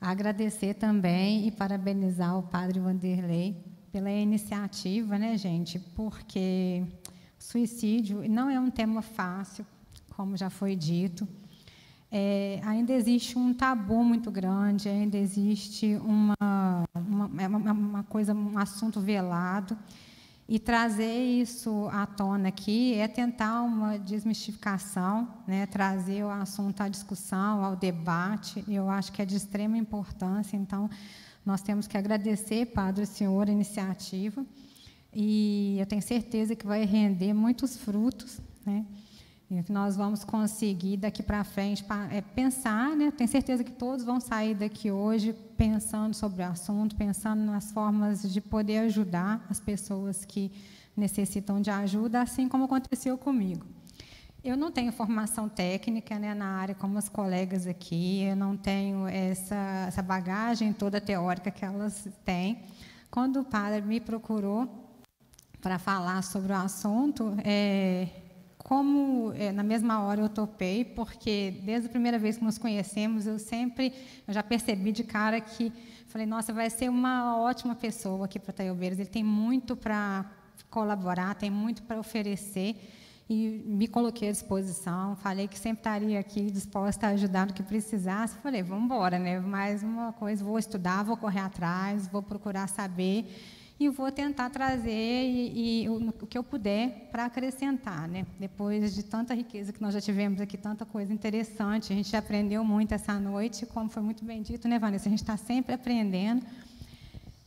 Agradecer também e parabenizar o padre Vanderlei pela iniciativa, né, gente? Porque suicídio não é um tema fácil, como já foi dito. Ainda existe um tabu muito grande, ainda existe uma coisa, um assunto velado. E trazer isso à tona aqui é tentar uma desmistificação, né, trazer o assunto à discussão, ao debate. Eu acho que é de extrema importância. Então, nós temos que agradecer, Padre, o senhor, a iniciativa. E eu tenho certeza que vai render muitos frutos, né? E que nós vamos conseguir, daqui para frente, pensar, né? Tenho certeza que todos vão sair daqui hoje pensando sobre o assunto, pensando nas formas de poder ajudar as pessoas que necessitam de ajuda, assim como aconteceu comigo. Eu não tenho formação técnica, né, na área como os colegas aqui, eu não tenho essa bagagem toda teórica que elas têm. Quando o padre me procurou para falar sobre o assunto, na mesma hora eu topei, porque desde a primeira vez que nos conhecemos, eu já percebi de cara que, falei, nossa, vai ser uma ótima pessoa aqui para Taiobeiras, ele tem muito para colaborar, tem muito para oferecer, e me coloquei à disposição, falei que sempre estaria aqui disposta a ajudar no que precisasse, falei, vamos embora, né? Mais uma coisa, vou estudar, vou correr atrás, vou procurar saber, e vou tentar trazer o que eu puder para acrescentar, né? Depois de tanta riqueza que nós já tivemos aqui, tanta coisa interessante, a gente já aprendeu muito essa noite, como foi muito bem dito, né, Vanessa? A gente está sempre aprendendo.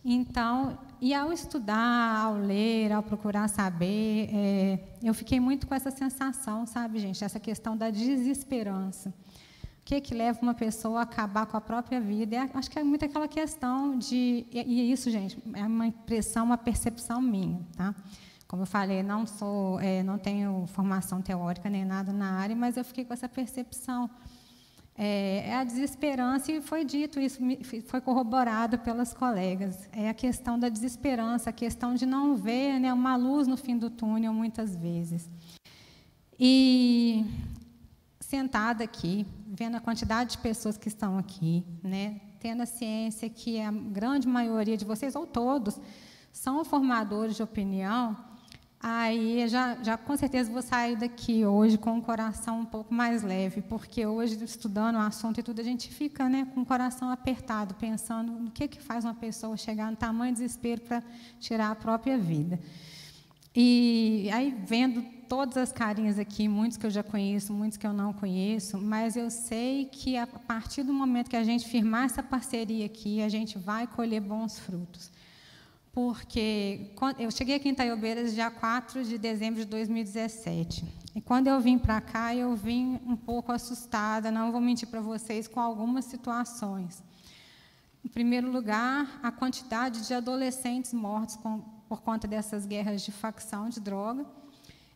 Então, e ao estudar, ao ler, ao procurar saber, eu fiquei muito com essa sensação, sabe, gente? Essa questão da desesperança. O que leva uma pessoa a acabar com a própria vida? Acho que é muito aquela questão de... E isso, gente, é uma impressão, uma percepção minha, tá? Como eu falei, não tenho formação teórica nem nada na área, mas eu fiquei com essa percepção. É a desesperança, e foi dito isso, foi corroborado pelas colegas. É a questão da desesperança, a questão de não ver, né, uma luz no fim do túnel, muitas vezes. E... sentada aqui, vendo a quantidade de pessoas que estão aqui, né, tendo a ciência que a grande maioria de vocês, ou todos, são formadores de opinião, aí já com certeza vou sair daqui hoje com o coração um pouco mais leve, porque hoje, estudando o assunto e tudo, a gente fica, né, com o coração apertado, pensando no que faz uma pessoa chegar no tamanho desespero para tirar a própria vida. E aí, vendo todas as carinhas aqui, muitos que eu já conheço, muitos que eu não conheço, mas eu sei que, a partir do momento que a gente firmar essa parceria aqui, a gente vai colher bons frutos. Porque eu cheguei aqui em Taiobeiras dia 4 de dezembro de 2017. E, quando eu vim para cá, eu vim um pouco assustada, não vou mentir para vocês, com algumas situações. Em primeiro lugar, a quantidade de adolescentes mortos por conta dessas guerras de facção de droga,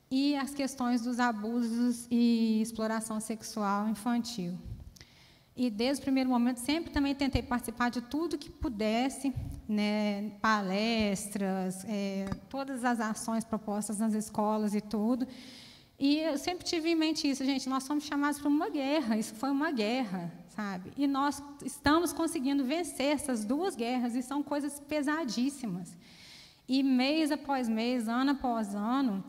e as questões dos abusos e exploração sexual infantil. E, desde o primeiro momento, sempre também tentei participar de tudo que pudesse, né, palestras, todas as ações propostas nas escolas e tudo. E eu sempre tive em mente isso, gente, nós somos chamados para uma guerra, isso foi uma guerra, sabe? E nós estamos conseguindo vencer essas duas guerras, e são coisas pesadíssimas. E, mês após mês, ano após ano,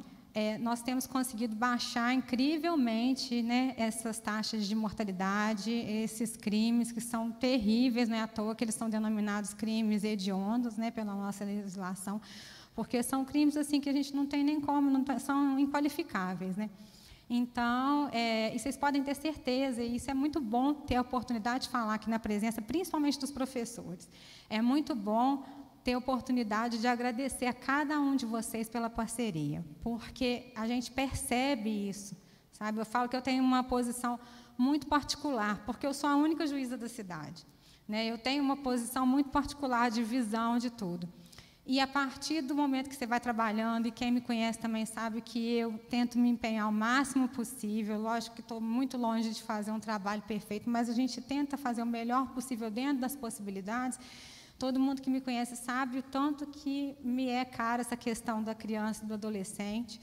nós temos conseguido baixar incrivelmente, né, essas taxas de mortalidade, esses crimes que são terríveis, não é à toa que eles são denominados crimes hediondos, né, pela nossa legislação, porque são crimes assim que a gente não tem nem como, são inqualificáveis, né? Então, e vocês podem ter certeza, e isso é muito bom ter a oportunidade de falar aqui na presença, principalmente dos professores. É muito bom ter a oportunidade de agradecer a cada um de vocês pela parceria, porque a gente percebe isso, sabe? Eu falo que eu tenho uma posição muito particular, porque eu sou a única juíza da cidade, né? Eu tenho uma posição muito particular de visão de tudo. E, a partir do momento que você vai trabalhando, e quem me conhece também sabe que eu tento me empenhar o máximo possível, lógico que estou muito longe de fazer um trabalho perfeito, mas a gente tenta fazer o melhor possível dentro das possibilidades. Todo mundo que me conhece sabe o tanto que me é cara essa questão da criança e do adolescente.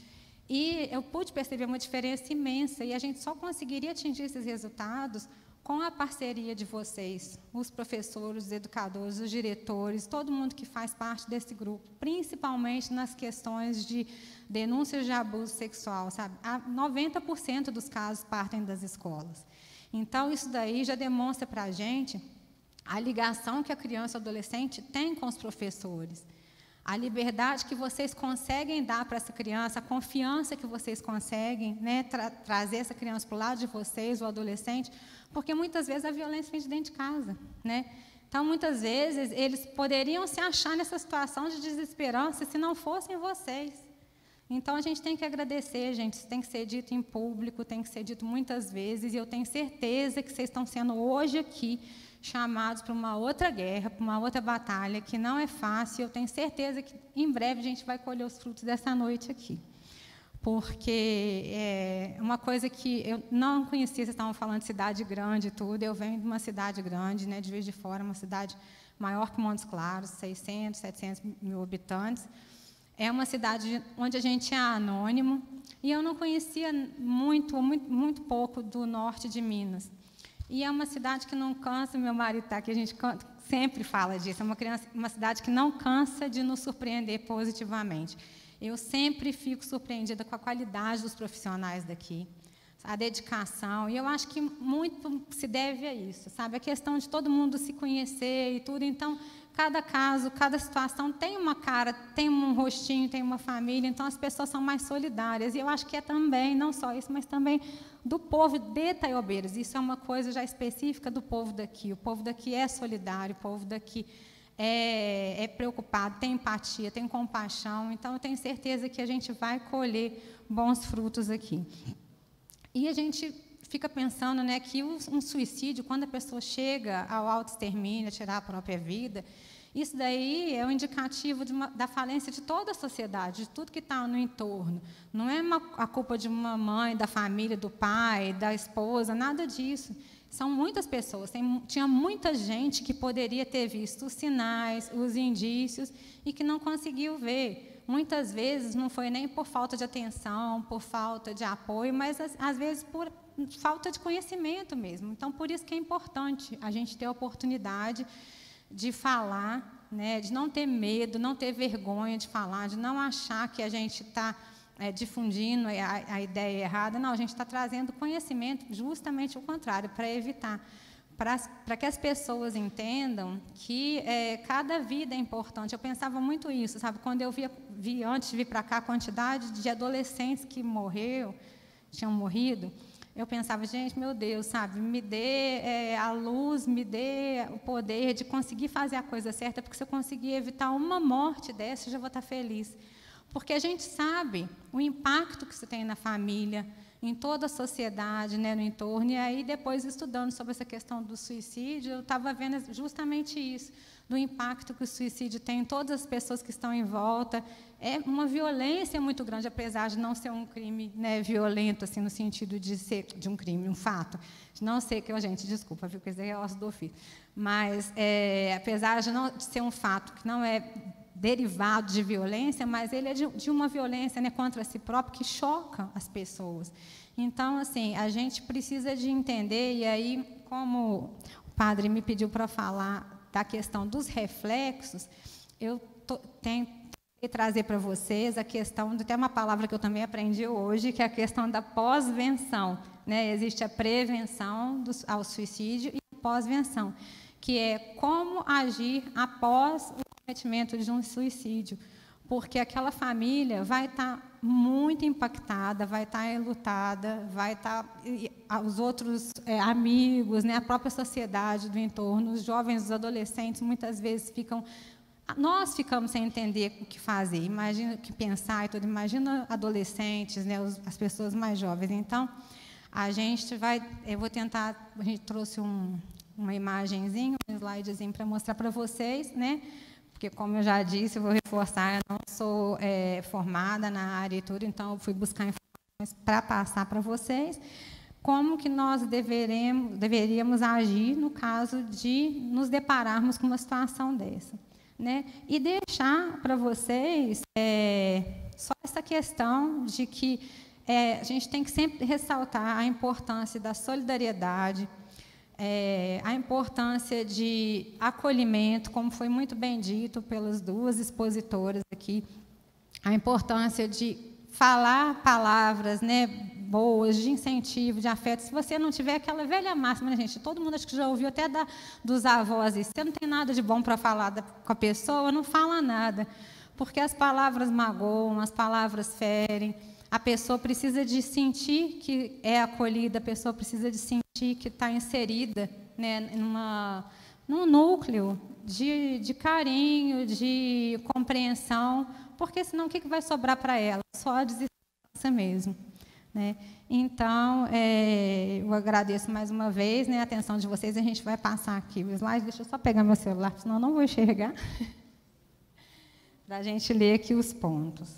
E eu pude perceber uma diferença imensa, e a gente só conseguiria atingir esses resultados com a parceria de vocês, os professores, os educadores, os diretores, todo mundo que faz parte desse grupo, principalmente nas questões de denúncias de abuso sexual, sabe? 90% dos casos partem das escolas. Então, isso daí já demonstra para a gente a ligação que a criança e o adolescente tem com os professores, a liberdade que vocês conseguem dar para essa criança, a confiança que vocês conseguem, né, trazer essa criança para o lado de vocês, o adolescente, porque muitas vezes a violência vem de dentro de casa, né? Então, muitas vezes, eles poderiam se achar nessa situação de desesperança se não fossem vocês. Então, a gente tem que agradecer, gente, isso tem que ser dito em público, tem que ser dito muitas vezes, e eu tenho certeza que vocês estão sendo hoje aqui chamados para uma outra guerra, para uma outra batalha, que não é fácil. Eu tenho certeza que, em breve, a gente vai colher os frutos dessa noite aqui. Porque é uma coisa que eu não conhecia, vocês estavam falando de cidade grande e tudo, eu venho de uma cidade grande, né, de Juiz de Fora, uma cidade maior que Montes Claros, 600, 700 mil habitantes. É uma cidade onde a gente é anônimo, e eu não conhecia muito pouco do norte de Minas. E é uma cidade que não cansa, meu marido está aqui, a gente sempre fala disso, é uma cidade que não cansa de nos surpreender positivamente. Eu sempre fico surpreendida com a qualidade dos profissionais daqui, a dedicação, e eu acho que muito se deve a isso, sabe? A questão de todo mundo se conhecer e tudo. Então, cada caso, cada situação tem uma cara, tem um rostinho, tem uma família, então as pessoas são mais solidárias. E eu acho que é também, não só isso, mas também do povo de Taiobeiras. Isso é uma coisa já específica do povo daqui. O povo daqui é solidário, o povo daqui é preocupado, tem empatia, tem compaixão. Então, eu tenho certeza que a gente vai colher bons frutos aqui. E a gente fica pensando, né, que um suicídio, quando a pessoa chega ao autoextermínio, a tirar a própria vida, isso daí é um indicativo da falência de toda a sociedade, de tudo que está no entorno. Não é a culpa de uma mãe, da família, do pai, da esposa, nada disso. São muitas pessoas, tinha muita gente que poderia ter visto os sinais, os indícios, e que não conseguiu ver. Muitas vezes não foi nem por falta de atenção, por falta de apoio, mas, às vezes, por falta de conhecimento mesmo. Então, por isso que é importante a gente ter a oportunidade de falar, né, de não ter medo, não ter vergonha de falar, de não achar que a gente está difundindo a ideia errada. Não, a gente está trazendo conhecimento, justamente o contrário, para evitar, para que as pessoas entendam que cada vida é importante. Eu pensava muito isso, sabe? Quando eu vi antes de vir para cá a quantidade de adolescentes que tinham morrido, eu pensava, gente, meu Deus, sabe, me dê a luz, me dê o poder de conseguir fazer a coisa certa, porque se eu conseguir evitar uma morte dessa, eu já vou estar feliz. Porque a gente sabe o impacto que isso tem na família, em toda a sociedade, né, no entorno. E aí, depois, estudando sobre essa questão do suicídio, eu estava vendo justamente isso, do impacto que o suicídio tem em todas as pessoas que estão em volta. É uma violência muito grande, apesar de não ser um crime, né, violento, assim, no sentido de ser de um crime, um fato. De não ser que, gente, desculpa, viu, que isso é osso do ofício. Mas, apesar de ser um fato que não é derivado de violência, mas ele é de uma violência, né, contra si próprio, que choca as pessoas. Então, assim, a gente precisa de entender, e aí, como o padre me pediu para falar da questão dos reflexos, eu tenho que trazer para vocês a questão, até uma palavra que eu também aprendi hoje, que é a questão da pós-venção, né? Existe a prevenção ao suicídio e a pós-venção, que é como agir após o cometimento de um suicídio, porque aquela família vai estar muito impactada, vai estar enlutada, vai estar os outros amigos, né, a própria sociedade do entorno, os jovens, os adolescentes, muitas vezes nós ficamos sem entender o que fazer, imagina o que pensar e tudo, imagina adolescentes, né, as pessoas mais jovens. Então, eu vou tentar, a gente trouxe uma imagenzinha, um slidezinho para mostrar para vocês, né? Porque, como eu já disse, eu vou reforçar, eu não sou formada na área e tudo, então eu fui buscar informações para passar para vocês como que nós deveríamos agir no caso de nos depararmos com uma situação dessa, né? E deixar para vocês só essa questão de que a gente tem que sempre ressaltar a importância da solidariedade, a importância de acolhimento, como foi muito bem dito pelas duas expositoras aqui, a importância de falar palavras, né, boas, de incentivo, de afeto. Se você não tiver aquela velha máxima, né, gente? Todo mundo acho que já ouviu até dos avós, se você não tem nada de bom para falar com a pessoa, não fala nada, porque as palavras magoam, as palavras ferem. A pessoa precisa de sentir que é acolhida, a pessoa precisa de sentir que está inserida, né, num núcleo de carinho, de compreensão, porque senão o que vai sobrar para ela? Só a desesperança mesmo, né? Então, eu agradeço mais uma vez, né, a atenção de vocês. A gente vai passar aqui o slide. Deixa eu só pegar meu celular, senão eu não vou enxergar, para a gente ler aqui os pontos.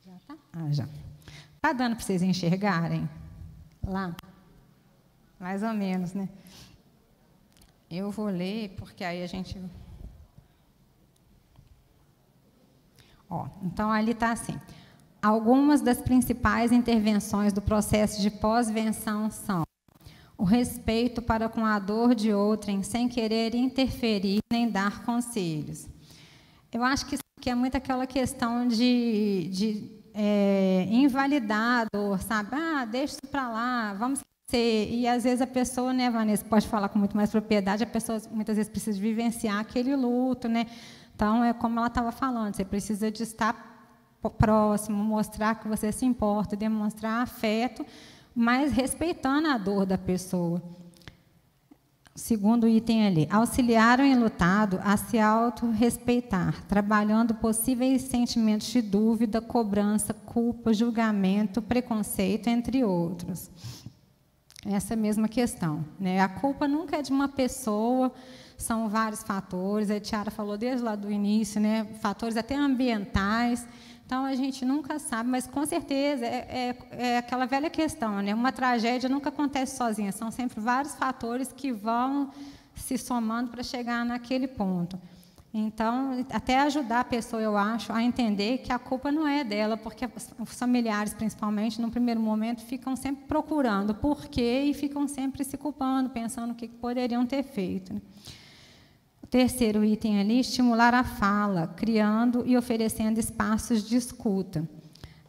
Já tá? Já. Está dando para vocês enxergarem? Lá? Mais ou menos, né? Eu vou ler, porque aí a gente... Então, ali está assim. Algumas das principais intervenções do processo de pós-venção são o respeito para com a dor de outrem, sem querer interferir nem dar conselhos. Eu acho que isso aqui é muito aquela questão de invalidar a dor, sabe? Deixa isso para lá, vamos esquecer. E, às vezes, a pessoa, né, Vanessa, pode falar com muito mais propriedade, a pessoa, muitas vezes, precisa vivenciar aquele luto, né? Então, é como ela estava falando, você precisa de estar próximo, mostrar que você se importa, demonstrar afeto, mas respeitando a dor da pessoa. Segundo item ali, auxiliar o enlutado a se autorrespeitar, trabalhando possíveis sentimentos de dúvida, cobrança, culpa, julgamento, preconceito, entre outros. Essa mesma questão, né? A culpa nunca é de uma pessoa, são vários fatores, a Tiara falou desde lá do início, né? Fatores até ambientais. Então, a gente nunca sabe, mas, com certeza, é aquela velha questão, né? Uma tragédia nunca acontece sozinha, são sempre vários fatores que vão se somando para chegar naquele ponto. Então, até ajudar a pessoa, eu acho, a entender que a culpa não é dela, porque os familiares, principalmente, no primeiro momento, ficam sempre procurando por quê e ficam sempre se culpando, pensando o que poderiam ter feito, né? O terceiro item ali, estimular a fala, criando e oferecendo espaços de escuta.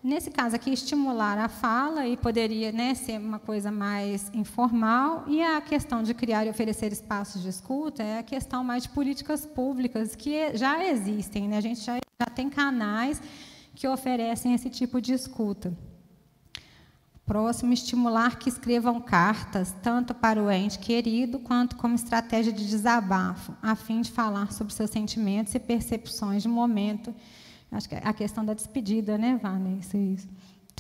Nesse caso aqui, estimular a fala, e poderia, né, ser uma coisa mais informal, e a questão de criar e oferecer espaços de escuta é a questão mais de políticas públicas, que já existem, né? A gente já tem canais que oferecem esse tipo de escuta. Próximo, estimular que escrevam cartas, tanto para o ente querido, quanto como estratégia de desabafo, a fim de falar sobre seus sentimentos e percepções de momento. Acho que é a questão da despedida, né, Vanessa? Isso.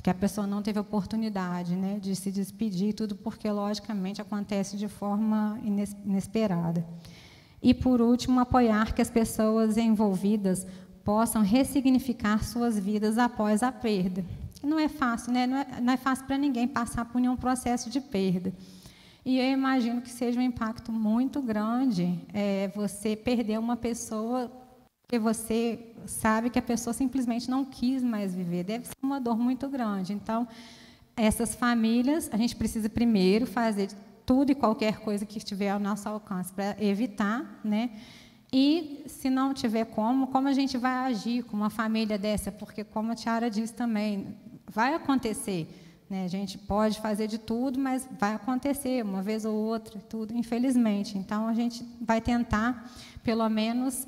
Que a pessoa não teve oportunidade, né, de se despedir, tudo porque, logicamente, acontece de forma inesperada. E, por último, apoiar que as pessoas envolvidas possam ressignificar suas vidas após a perda. Não é fácil, né? Não é fácil para ninguém passar por nenhum processo de perda. E eu imagino que seja um impacto muito grande você perder uma pessoa porque você sabe que a pessoa simplesmente não quis mais viver. Deve ser uma dor muito grande. Então, essas famílias, a gente precisa primeiro fazer tudo e qualquer coisa que estiver ao nosso alcance para evitar, né? E, se não tiver como a gente vai agir com uma família dessa? Porque, como a Tiara disse também, vai acontecer, né? A gente pode fazer de tudo, mas vai acontecer uma vez ou outra, tudo, infelizmente. Então, a gente vai tentar, pelo menos,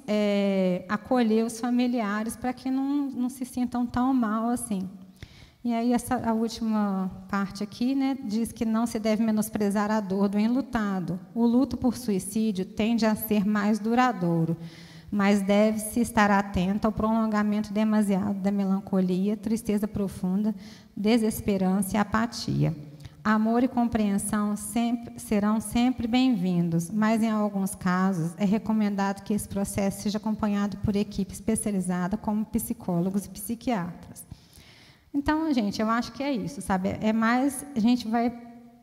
acolher os familiares para que não se sintam tão mal assim. E aí, a última parte aqui, né, diz que não se deve menosprezar a dor do enlutado. O luto por suicídio tende a ser mais duradouro, mas deve-se estar atento ao prolongamento demasiado da melancolia, tristeza profunda, desesperança e apatia. Amor e compreensão serão sempre bem-vindos, mas, em alguns casos, é recomendado que esse processo seja acompanhado por equipe especializada, como psicólogos e psiquiatras. Então, gente, eu acho que é isso, sabe? É mais, a gente vai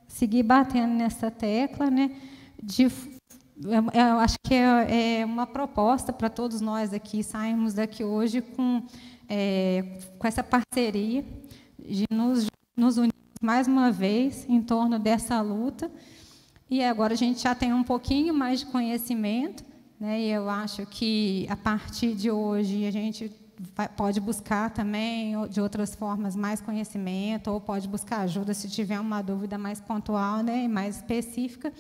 seguir batendo nessa tecla, né? Eu acho que é uma proposta para todos nós aqui, sairmos daqui hoje com essa parceria de nos nos unimos mais uma vez em torno dessa luta, e agora a gente já tem um pouquinho mais de conhecimento, né? E eu acho que, a partir de hoje, a gente pode buscar também, de outras formas, mais conhecimento, ou pode buscar ajuda se tiver uma dúvida mais pontual, né, e mais específica.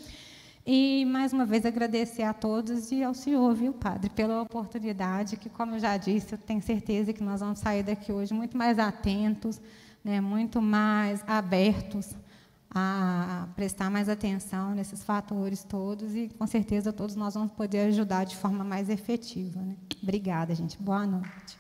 E, mais uma vez, agradecer a todos e ao senhor, viu, padre, pela oportunidade, que, como eu já disse, eu tenho certeza que nós vamos sair daqui hoje muito mais atentos, né, muito mais abertos a prestar mais atenção nesses fatores todos, e, com certeza, todos nós vamos poder ajudar de forma mais efetiva, né? Obrigada, gente. Boa noite.